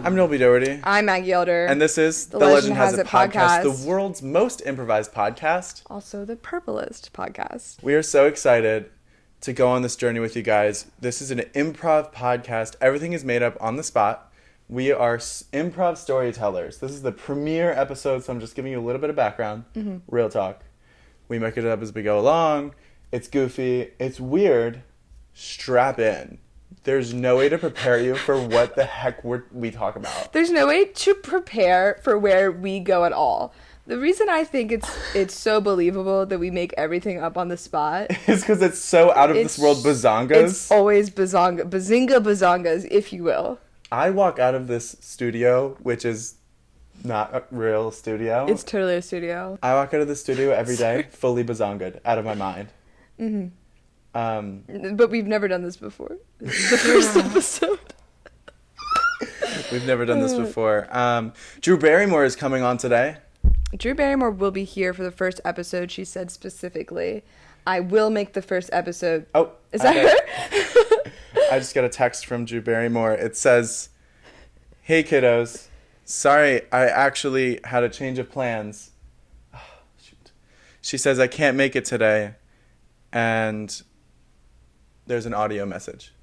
I'm Noel Doherty. I'm Maggie Elder. And this is The Legend Has It podcast, the world's most improvised podcast. Also the purplest podcast. We are so excited to go on this journey with you guys. This is an improv podcast. Everything is made up on the spot. We are improv storytellers. This is the premiere episode, so I'm just giving you a little bit of background. Mm-hmm. Real talk. We make it up as we go along. It's goofy. It's weird. Strap in. There's no way to prepare you for what the heck we talk about. There's no way to prepare for where we go at all. The reason I think it's so believable that we make everything up on the spot is because it's so out of this world bazongas. It's always bazinga bazongas, if you will. I walk out of this studio, which is not a real studio. It's totally a studio. I walk out of the studio every day fully bazonged, out of my mind. Mm-hmm. But we've never done this before. This is the first episode. We've never done this before. Drew Barrymore is coming on today. Drew Barrymore will be here for the first episode, she said specifically. I will make the first episode. Oh. Is that her? I just got a text from Drew Barrymore. It says, "Hey kiddos, sorry, I actually had a change of plans." Oh, shoot. She says, "I can't make it today." And there's an audio message.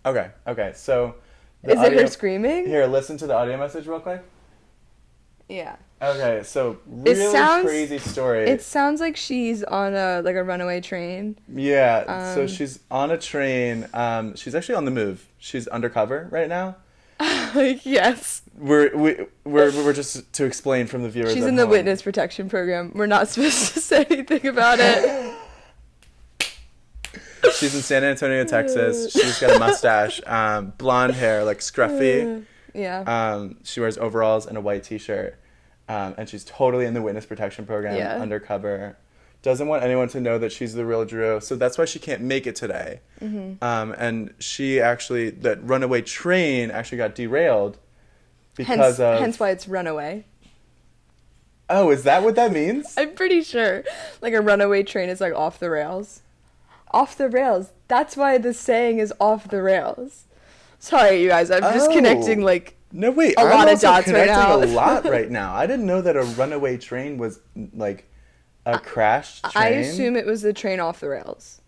Okay, so... Is it her screaming? Here, listen to the audio message real quick. Yeah. Okay, so really crazy story. It sounds like she's on a runaway train. Yeah, so she's on a train. She's actually on the move. She's undercover right now. Yes. We're just to explain from the viewers. She's in the witness protection program. We're not supposed to say anything about it. She's in San Antonio, Texas. She's got a mustache, blonde hair, like scruffy. Yeah. She wears overalls and a white t-shirt. And she's totally in the witness protection program, undercover. Doesn't want anyone to know that she's the real Drew. So that's why she can't make it today. Mm-hmm. And she actually, that runaway train actually got derailed because hence why it's Runaway. Oh, is that what that means? I'm pretty sure. Like a runaway train is like off the rails. Off the rails. That's why the saying is off the rails. Sorry, you guys. I'm just connecting no, wait, a lot of dots right now. A lot right now. I didn't know that a runaway train was like a crashed train. I assume it was the train off the rails.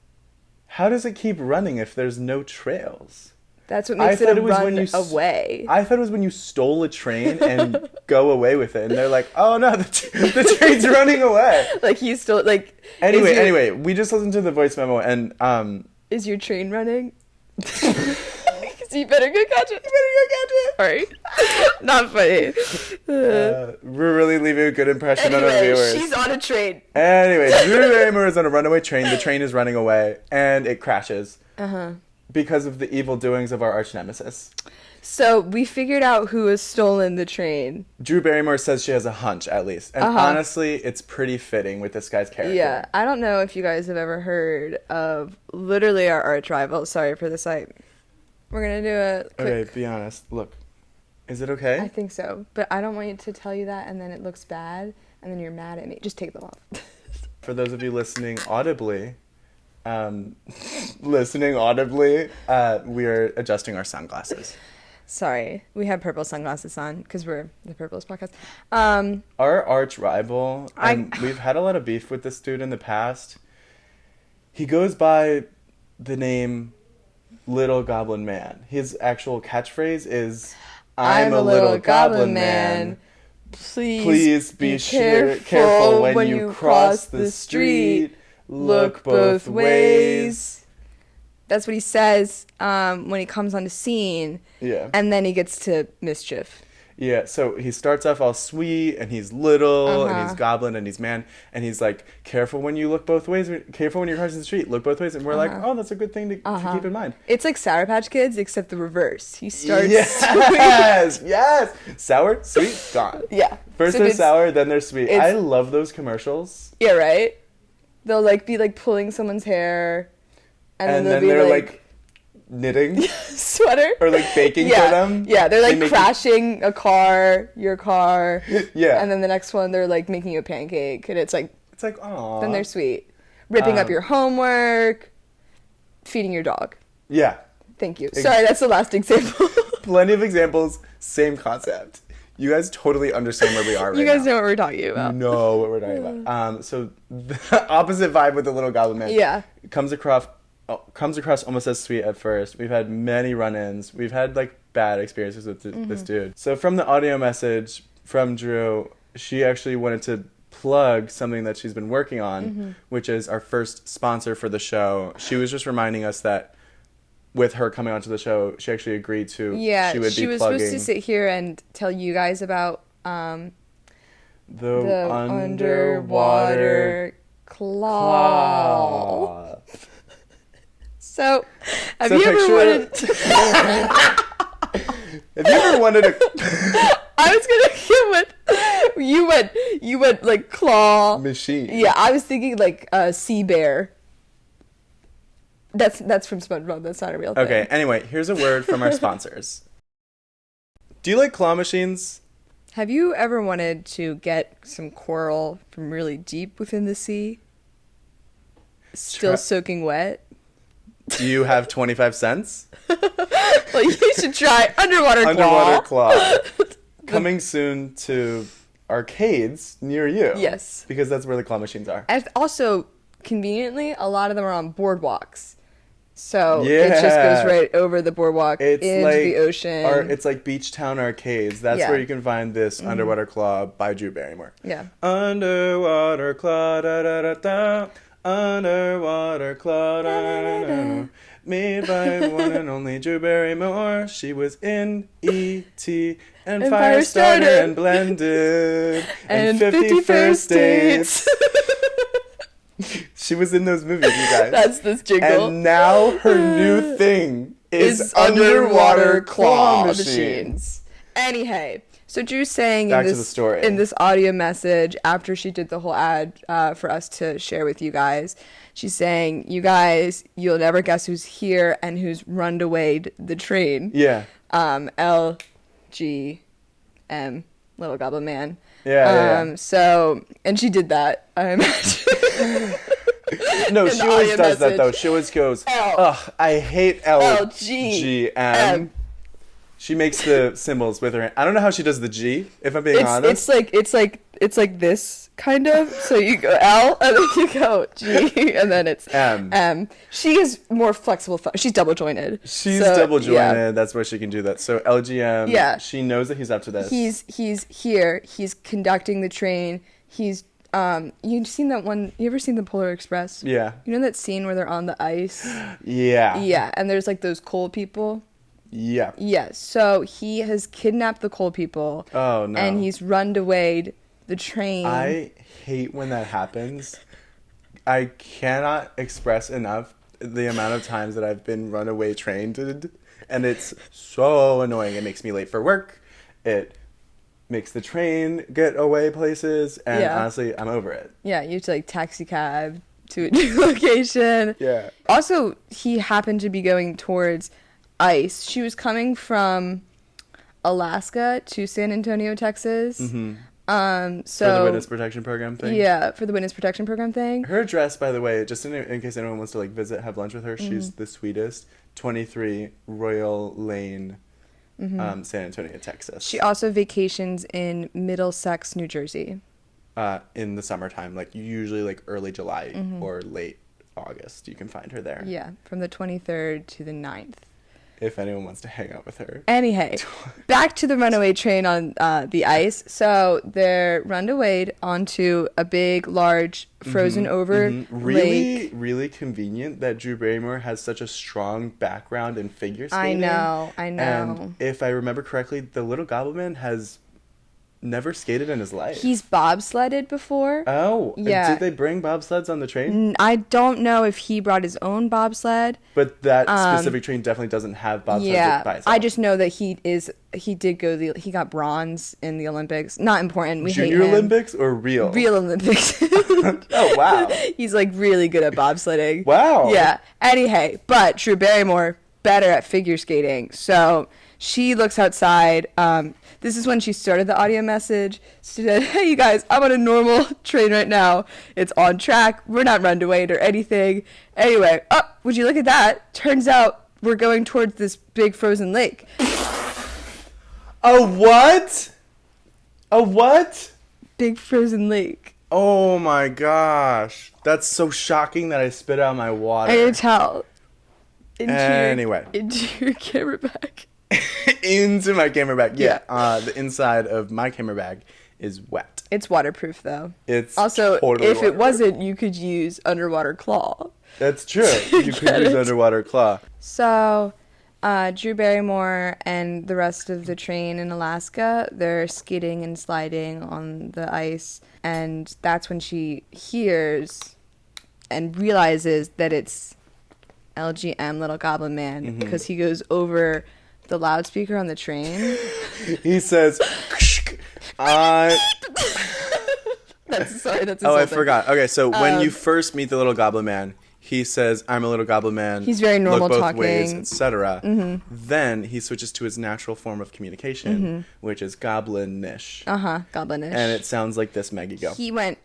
How does it keep running if there's no trails? That's what makes it run away. I thought it was when you stole a train and go away with it, and they're like, "Oh no, the train's running away." Like he's still like. Anyway, we just listened to the voice memo, and is your train running? So you better go catch it. All right. Not funny. We're really leaving a good impression on our viewers. She's on a train. Anyway, Drew Barrymore is on a runaway train. The train is running away, and it crashes. Because of the evil doings of our arch nemesis. So we figured out who has stolen the train. Drew Barrymore says she has a hunch, at least. And honestly, it's pretty fitting with this guy's character. Yeah. I don't know if you guys have ever heard of literally our arch rival. Sorry for the sight. We're going to do a quick... Okay, be honest. Look. Is it okay? I think so. But I don't want you to tell you that and then it looks bad and then you're mad at me. Just take them off. For those of you listening audibly... we are adjusting our sunglasses. Sorry, we have purple sunglasses on because we're the purplest podcast. Our arch rival, and we've had a lot of beef with this dude in the past. He goes by the name Little Goblin Man. His actual catchphrase is, "I'm a little goblin man. Please be careful when you cross the street. Look both ways." That's what he says when he comes on the scene. Yeah. And then he gets to mischief. Yeah, so he starts off all sweet, and he's little, and he's goblin, and he's man, and he's like, "Careful when you look both ways. Careful when you're crossing the street. Look both ways." And we're like, "Oh, that's a good thing to keep in mind." It's like Sour Patch Kids, except the reverse. He starts sweet. Yes! Sour, sweet, gone. Yeah. First they're sour, then they're sweet. I love those commercials. Yeah, right? They'll be pulling someone's hair, and then they're like knitting sweater or baking for them. Yeah, they're crashing your car. Yeah. And then the next one they're making you a pancake, and it's like aw. Then they're sweet. Ripping up your homework, feeding your dog. Yeah. Thank you. Sorry, that's the last example. Plenty of examples, same concept. You guys totally understand where we are right now. You guys know what we're talking about. You know what we're talking about. So the opposite vibe with the little goblin man. Yeah. Comes across almost as sweet at first. We've had many run-ins. We've had like bad experiences with this dude. So from the audio message from Drew, she actually wanted to plug something that she's been working on, which is our first sponsor for the show. She was just reminding us that with her coming onto the show, she actually agreed to. Yeah, she was supposed to sit here and tell you guys about the underwater claw. So, have you ever wanted? Have you ever wanted to? I was gonna get what you went like claw machine. Yeah, I was thinking like sea bear. That's from SpongeBob. That's not a real thing. Okay. Anyway, here's a word from our sponsors. Do you like claw machines? Have you ever wanted to get some coral from really deep within the sea? Still soaking wet? Do you have 25 cents? Well, you should try Underwater Claw. Underwater Claw. Coming soon to arcades near you. Yes. Because that's where the claw machines are. And also, conveniently, a lot of them are on boardwalks. So it just goes right over the boardwalk into like the ocean. It's like Beach Town arcades. That's where you can find this Underwater Claw by Drew Barrymore. Yeah. Underwater Claw, da da da da. Underwater Claw, da da da da. Made by one and only Drew Barrymore. She was in E.T. and Firestarter and Blended and 50 First Dates. She was in those movies, you guys. That's this jingle. And now her new thing is underwater claw machines. Anyhow, so Drew's saying Back to the story. In this audio message, after she did the whole ad for us to share with you guys, she's saying, you guys, you'll never guess who's here and who's run away the train. Yeah. LGM, Little Goblin Man. Yeah. So, and she did that, I imagine. No, she always does that, though. She always goes, ugh, I hate LGM. She makes the symbols with her hand. I don't know how she does the G, if I'm being honest. It's like this, kind of. So you go L, and then you go G, and then it's M. She is more flexible. She's double jointed. She's double jointed. Yeah. That's where she can do that. So LGM, yeah. She knows that he's up to this. He's here. He's conducting the train. He's you've seen that one? You ever seen the Polar Express? Yeah. You know that scene where they're on the ice? Yeah. Yeah, and there's like those coal people. Yeah. Yeah. So he has kidnapped the coal people. Oh no. And he's run away the train. I hate when that happens. I cannot express enough the amount of times that I've been runaway trained, and it's so annoying. It makes me late for work. It makes the train get away places, and honestly, I'm over it. Yeah, you have to like taxi cab to a new location. Yeah. Also, he happened to be going towards ice. She was coming from Alaska to San Antonio, Texas. Mm-hmm. So for the witness protection program thing. Yeah, for the witness protection program thing. Her address, by the way, just in case anyone wants to like visit, have lunch with her, she's the sweetest. 23 Royal Lane, San Antonio, Texas. She also vacations in Middlesex, New Jersey. In the summertime, like usually like early July or late August, you can find her there. Yeah, from the 23rd to the 9th. If anyone wants to hang out with her. Anyhow, back to the runaway train on the ice. So they're run away onto a big, large, frozen over lake. Really convenient that Drew Barrymore has such a strong background in figure skating. I know. And if I remember correctly, the Little Goblin Man has never skated in his life. He's bobsledded before. Oh, yeah. Did they bring bobsleds on the train? I don't know if he brought his own bobsled. But that specific train definitely doesn't have bobsleds by itself. I just know that he got bronze in the Olympics. Not important. We hate him. Junior Olympics or real? Real Olympics. Oh, wow. He's like really good at bobsledding. Wow. Yeah. Anyhow, but Drew Barrymore, better at figure skating. So she looks outside. This is when she started the audio message. She said, hey, you guys, I'm on a normal train right now. It's on track. We're not run away or anything. Anyway, would you look at that? Turns out we're going towards this big frozen lake. A what? A what? Big frozen lake. Oh my gosh. That's so shocking that I spit out my water. I can tell. Anyway. Into your camera bag. Into my camera bag. Yeah. The inside of my camera bag is wet. It's waterproof, though. It's also, totally if waterproof. it wasn't, you could use underwater claw. That's true. You could use underwater claw. So, Drew Barrymore and the rest of the train in Alaska, they're skidding and sliding on the ice, and that's when she hears and realizes that it's LGM, Little Goblin Man, because he goes over the loudspeaker on the train. He says, That's Oh, I insulting. forgot. Okay, so when you first meet the Little Goblin Man, he says, I'm a little goblin man. He's very normal look both talking. ways, etc. Then he switches to his natural form of communication, which is goblinish. Goblinish. And it sounds like this, Maggie, go. He went...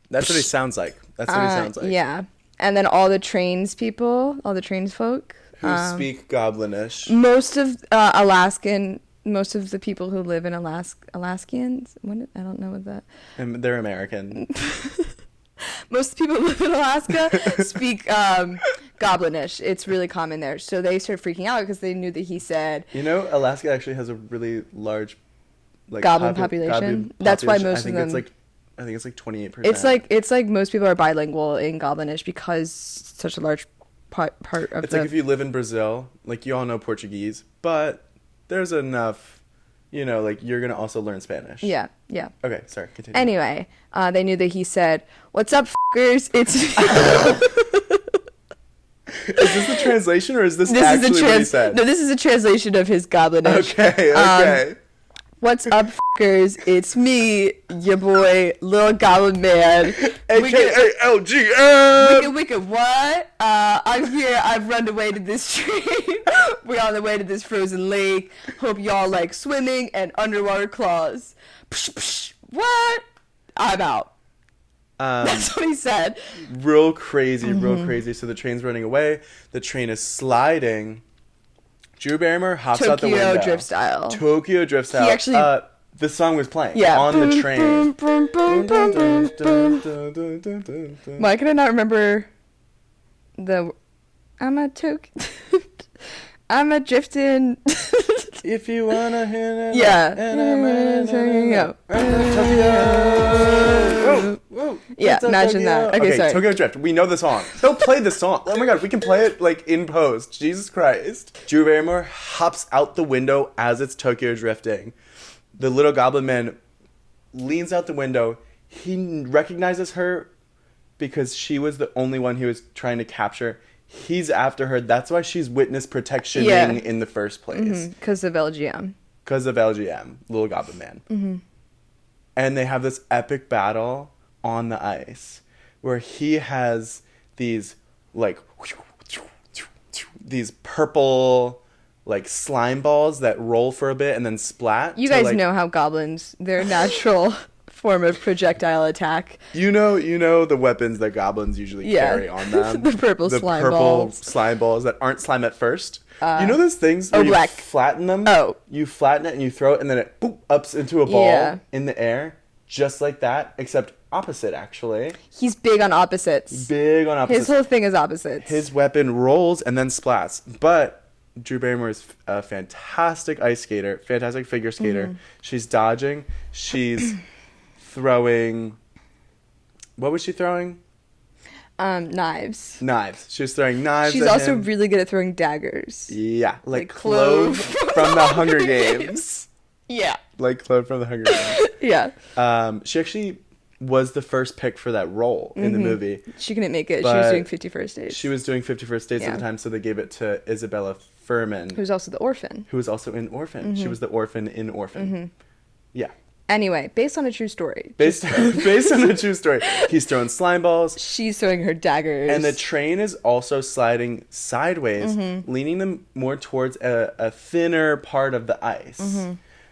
That's what he sounds like. That's what he sounds like. Yeah. And then all the trains people, all the trains folk... Who speak goblinish. Most of most of the people who live in Alaskans, I don't know what that... And they're American. Most people who live in Alaska speak goblinish. It's really common there. So they started freaking out because they knew that he said... You know, Alaska actually has a really large... goblin population. That's why most of them... I think it's like 28%. It's like most people are bilingual in goblinish because such a large part of It's like if you live in Brazil, like you all know Portuguese, but there's enough, like you're going to also learn Spanish. Yeah. Okay, sorry, continue. Anyway, they knew that he said, "What's up, f***ers? It's..." Is this the translation or is this actually what he said? No, this is a translation of his goblinish. Okay. What's up, f***ers? It's me, your boy, Little Goblin Man. AKA LGM! Wicked, what? I'm here. I've run away to this train. We're on the way to this frozen lake. Hope y'all like swimming and underwater claws. Psh, psh, what? I'm out. That's what he said. Real crazy. So the train's running away. The train is sliding. Drew Barrymore hops out the window. Tokyo Drift style. Tokyo Drift style. He actually... the song was playing Yeah. on the train. Why can I not remember the... I'm a drifting... If you wanna hear it, Yeah. and I'm Tokyo. Whoa. Yeah, imagine that. Okay, sorry. Tokyo Drift. We know the song. They'll play the song. Oh my god, we can play it like in post. Jesus Christ. Drew Barrymore hops out the window as it's Tokyo drifting. The Little Goblin Man leans out the window. He recognizes her because she was the only one he was trying to capture. He's after her. That's why she's witness protectioning in the first place. Because of LGM. Because of LGM, Little Goblin Man. And they have this epic battle on the ice where he has these these purple slime balls that roll for a bit and then splat. You guys know how goblins, their natural form of projectile attack. You know the weapons that goblins usually carry on them. The purple slime balls that aren't slime at first. You know those things where you flatten them? Oh. You flatten it and you throw it and then it ups into a ball in the air. Just like that, except opposite, actually. He's big on opposites. His whole thing is opposites. His weapon rolls and then splats. But Drew Barrymore is a fantastic ice skater, fantastic figure skater. She's dodging. She's throwing... What was she throwing? Knives. She was throwing knives She's at also him. really good at throwing daggers. Yeah, like Clove from the Hunger Games. Yeah. Like Clove from the Hunger Games. Yeah. She actually was the first pick for that role in the movie. She couldn't make it. She was doing 50 First Dates. She was doing 50 First Dates at the time, so they gave it to Isabella Furman. Who's also the orphan. Who was also in Orphan. She was the orphan in Orphan. Yeah. Anyway, based on a true story. Based on a true story. He's throwing slime balls. She's throwing her daggers. And the train is also sliding sideways, leaning them more towards a thinner part of the ice.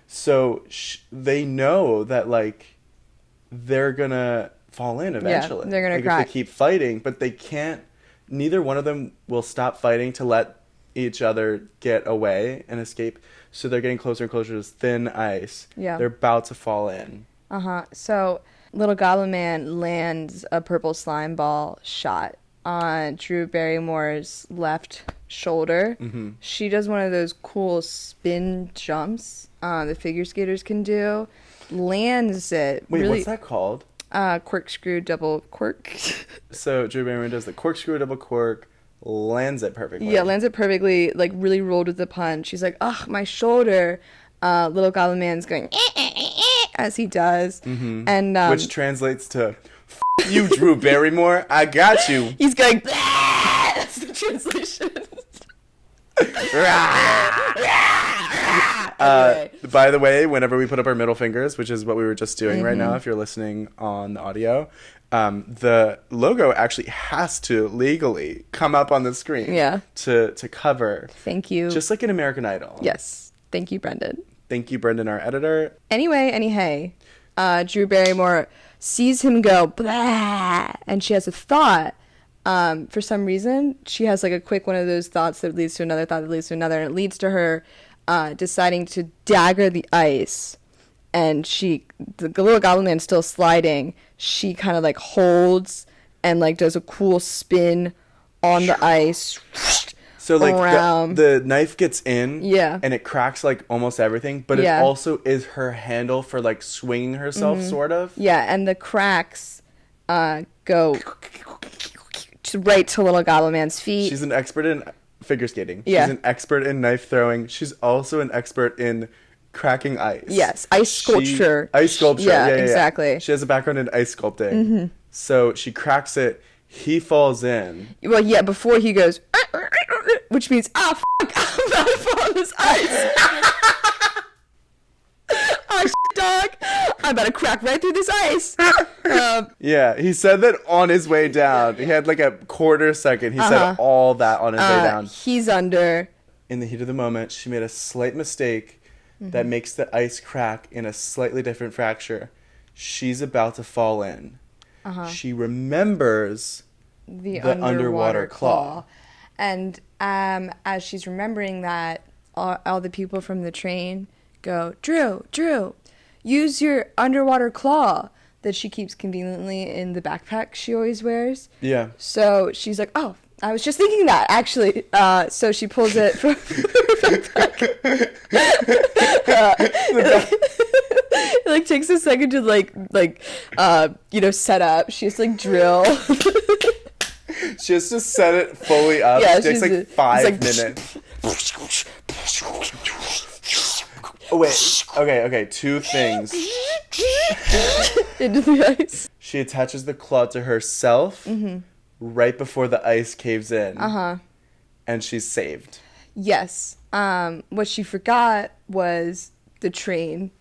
So they know that, they're going to fall in eventually. Yeah, they're going to crack. If they keep fighting, but they can't neither one of them will stop fighting to let each other get away and escape. So they're getting closer and closer to this thin ice. Yeah. They're about to fall in. So little Goblin Man lands a purple slime ball shot on Drew Barrymore's left shoulder. Mm-hmm. She does one of those cool spin jumps the figure skaters can do. Lands it. Wait, really, what's that called? Corkscrew double quirk. So Drew Barrymore does the corkscrew double quirk, lands it perfectly. Yeah, lands it perfectly, like really rolled with the punch. She's like, ugh, my shoulder. Little Goblin Man's going, as he does. Mm-hmm. And which translates to, you, Drew Barrymore, I got you. He's going, that's the translation. Anyway. By the way, whenever we put up our middle fingers, which is what we were just doing right Mm-hmm. now, if you're listening on the audio, the logo actually has to legally come up on the screen. Yeah. To cover. Thank you. Just like in American Idol. Yes. Thank you, Brendan. Thank you, Brendan, our editor. Anyway, Drew Barrymore sees him go, blah, and she has a thought. For some reason, she has like a quick one of those thoughts that leads to another thought that leads to another, and it leads to her deciding to dagger the ice. And the little Goblin Man's still sliding. She kind of like holds and like does a cool spin on the ice. So like around. the knife gets in, Yeah. and it cracks like almost everything, but Yeah. it also is her handle for like swinging herself, sort of. Yeah, and the cracks go right to little Goblin Man's feet. She's an expert in figure skating. Yeah. She's an expert in knife throwing. She's also an expert in cracking ice. Yes, ice sculpture. Ice sculpture. Yeah, Yeah, exactly. She has a background in ice sculpting. So she cracks it. He falls in. Well, yeah, before he goes, which means, fuck, I'm about to fall on this ice. Dog, I'm about to crack right through this ice. Yeah, he said that on his way down. He had like a quarter second. He said all that on his way down. He's under. In the heat of the moment, she made a slight mistake that makes the ice crack in a slightly different fracture. She's about to fall in. She remembers The underwater claw. And as she's remembering that, all the people from the train go, Drew, use your underwater claw that she keeps conveniently in the backpack she always wears. Yeah. So she's like, oh, I was just thinking that, actually. So she pulls it from her backpack. It like takes a second to set up. She has to like drill. She has to set it fully up. Yeah, It takes like 5 minutes. Oh, wait. Okay. 2 things. Into the ice. She attaches the claw to herself right before the ice caves in. And she's saved. Yes. What she forgot was the train.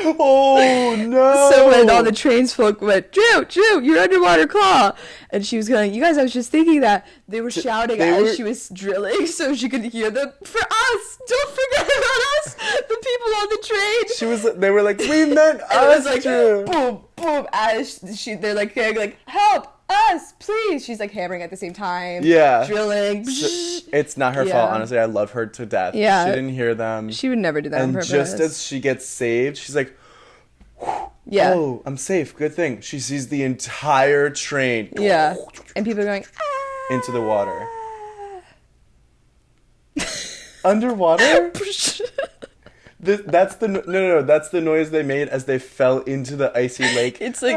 Oh, no. So when all the trains folk went, Drew, your underwater claw. And she was going, you guys, I was just thinking that. They were shouting as she was drilling so she could hear them. For us! Don't forget about us! The people on the train! They were like, we meant us, It was like, Drew. boom, boom, as they're like, help us, please! She's like hammering at the same time. Yeah. Drilling. It's not her fault, honestly. I love her to death. Yeah. She didn't hear them. She would never do that on And purpose. just as she gets saved, she's like, Yeah. oh, I'm safe. Good thing. She sees the entire train Yeah. And people are going, into the water. Underwater? That's the no. That's the noise they made as they fell into the icy lake. It's like,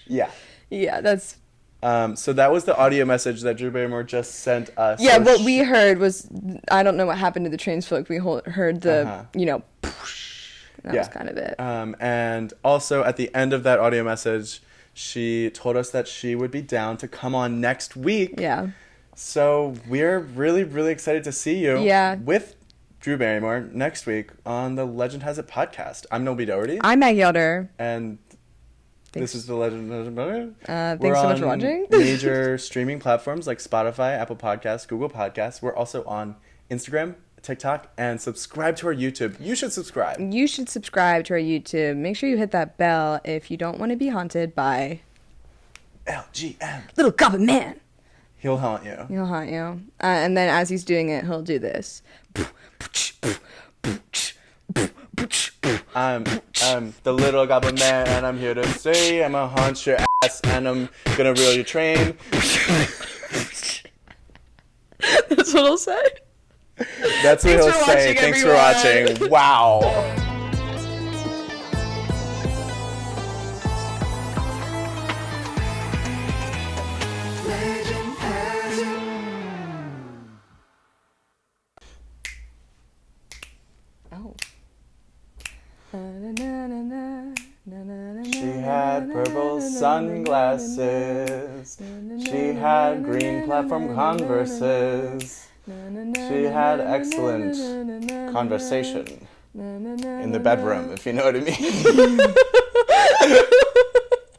yeah. yeah, that's. So that was the audio message that Drew Barrymore just sent us. Yeah, So what we heard was, I don't know what happened to the trains folk. We heard the, that was kind of it. And also at the end of that audio message, she told us that she would be down to come on next week. Yeah. So we're really, really excited to see you with Drew Barrymore next week on the Legend Has It podcast. I'm Noel Doherty. I'm Maggie Elder. And this is the Legend Has It podcast. Thanks so much for watching. Major streaming platforms like Spotify, Apple Podcasts, Google Podcasts. We're also on Instagram, TikTok, and subscribe to our YouTube. You should subscribe. You should subscribe to our YouTube. Make sure you hit that bell if you don't want to be haunted by LGM. Little Goblin Man. He'll haunt you. He'll haunt you. And then as he's doing it, he'll do this. I'm the Little Goblin Man, and I'm here to stay. I'm gonna haunt your ass, and I'm gonna reel your train. That's what he'll say. That's what he'll say. Thanks for watching. Wow. Oh. She had purple sunglasses. She had green platform Converses. She had excellent conversation in the bedroom, if you know what I mean.